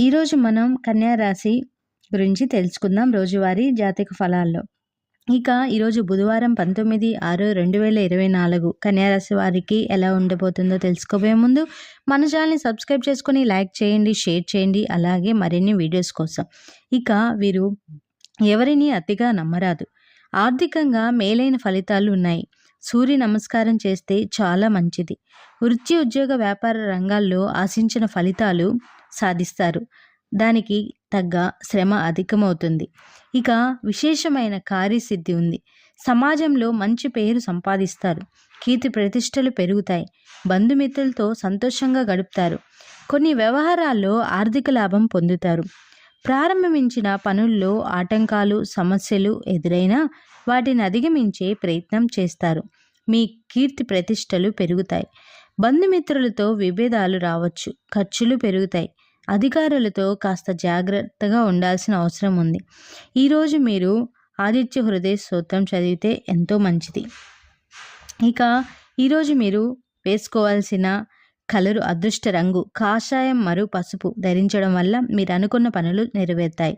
ఈరోజు మనం కన్యా రాశి గురించి తెలుసుకుందాం రోజువారీ జాతక ఫలాల్లో. ఇక ఈరోజు బుధవారం 19/6/2024 కన్యా రాశి వారికి ఎలా ఉండబోతుందో తెలుసుకోబోయే ముందు మన ఛానల్ని సబ్స్క్రైబ్ చేసుకొని లైక్ చేయండి, షేర్ చేయండి, అలాగే మరిన్ని వీడియోస్ కోసం. ఇక వీరు ఎవరిని అతిగా నమ్మరాదు. ఆర్థికంగా మేలైన ఫలితాలు ఉన్నాయి. సూర్య నమస్కారం చేస్తే చాలా మంచిది. వృత్తి, ఉద్యోగ, వ్యాపార రంగాల్లో ఆశించిన ఫలితాలు సాధిస్తారు. దానికి తగ్గ శ్రమ అధికమవుతుంది. ఇక విశేషమైన కార్యసిద్ధి ఉంది. సమాజంలో మంచి పేరు సంపాదిస్తారు. కీర్తి ప్రతిష్టలు పెరుగుతాయి. బంధుమిత్రులతో సంతోషంగా గడుపుతారు. కొన్ని వ్యవహారాల్లో ఆర్థిక లాభం పొందుతారు. ప్రారంభించిన పనుల్లో ఆటంకాలు, సమస్యలు ఎదురైనా వాటిని అధిగమించే ప్రయత్నం చేస్తారు. మీ కీర్తి ప్రతిష్టలు పెరుగుతాయి. బంధుమిత్రులతో విభేదాలు రావచ్చు. ఖర్చులు పెరుగుతాయి. అధికారులతో కాస్త జాగ్రత్తగా ఉండాల్సిన అవసరం ఉంది. ఈరోజు మీరు ఆదిత్య హృదయ స్తోత్రం చదివితే ఎంతో మంచిది. ఇక ఈరోజు మీరు వేసుకోవాల్సిన కలరు, అదృష్ట రంగు కాషాయం మరియు పసుపు ధరించడం వల్ల మీరు అనుకున్న పనులు నెరవేరుతాయి.